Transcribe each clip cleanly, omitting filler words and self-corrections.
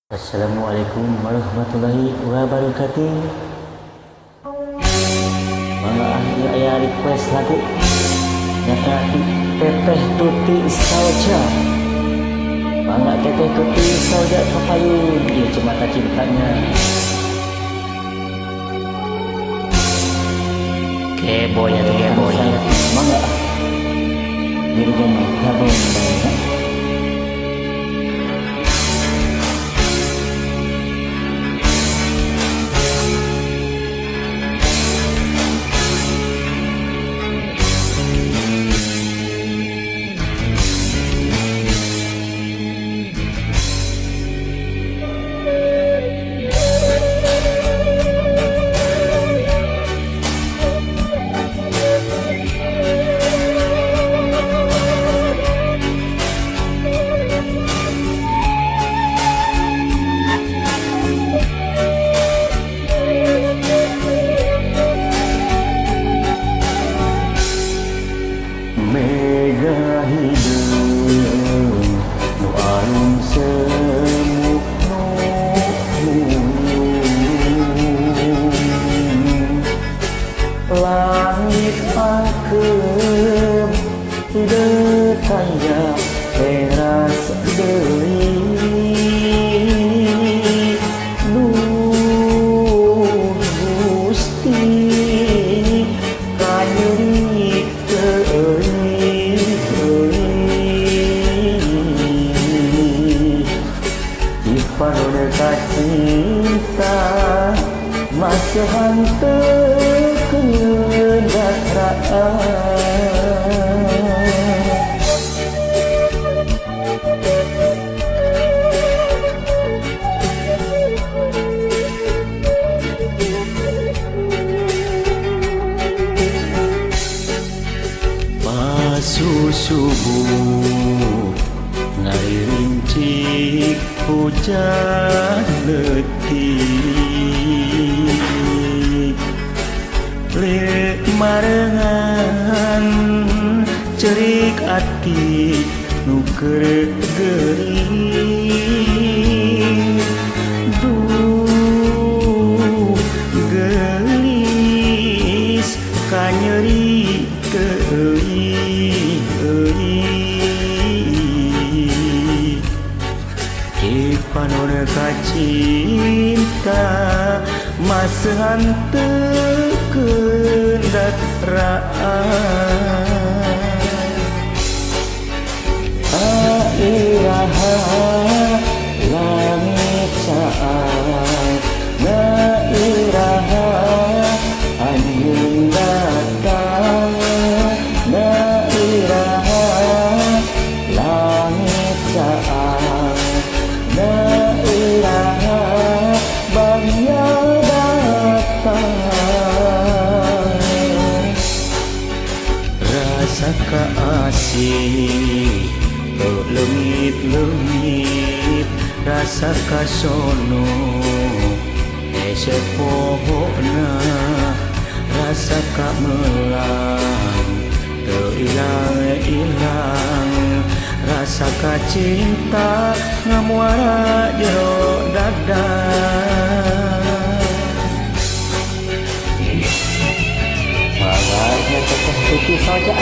Assalamualaikum warahmatullahi wabarakatuh. Mga ahli aya request lagu nyata teteh tuti saja. Mga teteh tuti saja kapayun ieu cemata cintanya. Keboy ya keboy. Mga dirjana kabon bae. Mega hidup nu alun semuk langit akeum hidup tanya teras deui Nuh Gusti kanyeri Panon cinta masa hanteu kendatraan subuh ngarincik hujan letik lek marengan cerik ati nu keur geuring duh gelis kanyeri teuing panon cinta masa hanteu kendatraan airaha langit saat nairaha anjeun datang nairaha langit saat nairaha bagya datang rasa kaasih leungit-leungit rasa kasono esek pohona rasa kamelang teu ilang-ilang rasa kacinta ngamuara jero dada Malarnya teteh tuti saja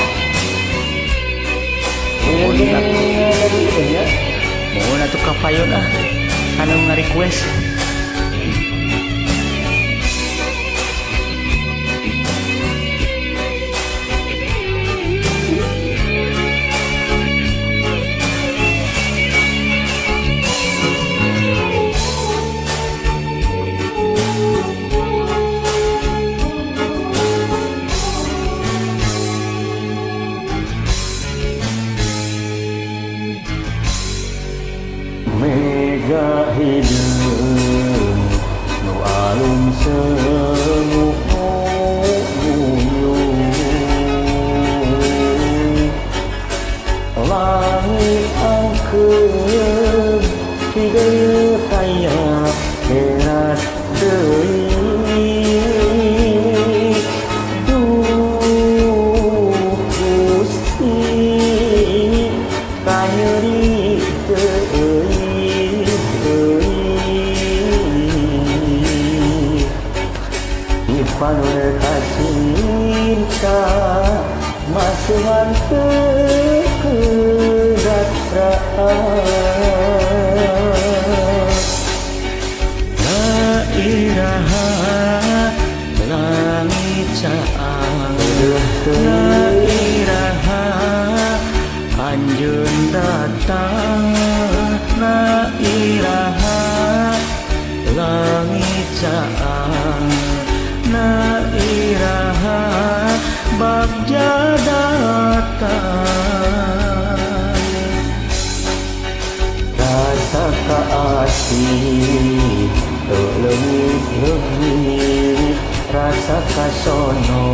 mohon atuh kapayun anu nga-request Mega hidup nu alun semuk langit angkeum hidup kaya teras deui duh Gusti kanyeri teuing sa masuhan ke kedatraan La iraha langit caang La iraha anjeun datang La iraha langit caang La iraha bagja datang rasa kaasih leuwih rasa kasono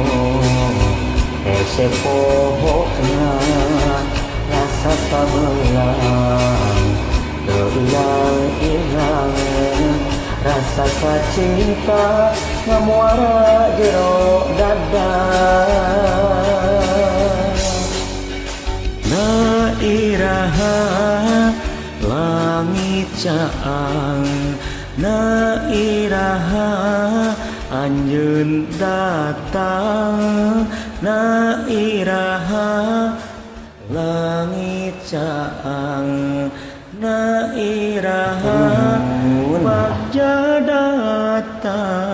ese pohona rasa kabelang ilang rasa kacinta ngamuara jero dada La iraha langit caang Na iraha anjeun datang Na iraha langit caang Na iraha bagja datang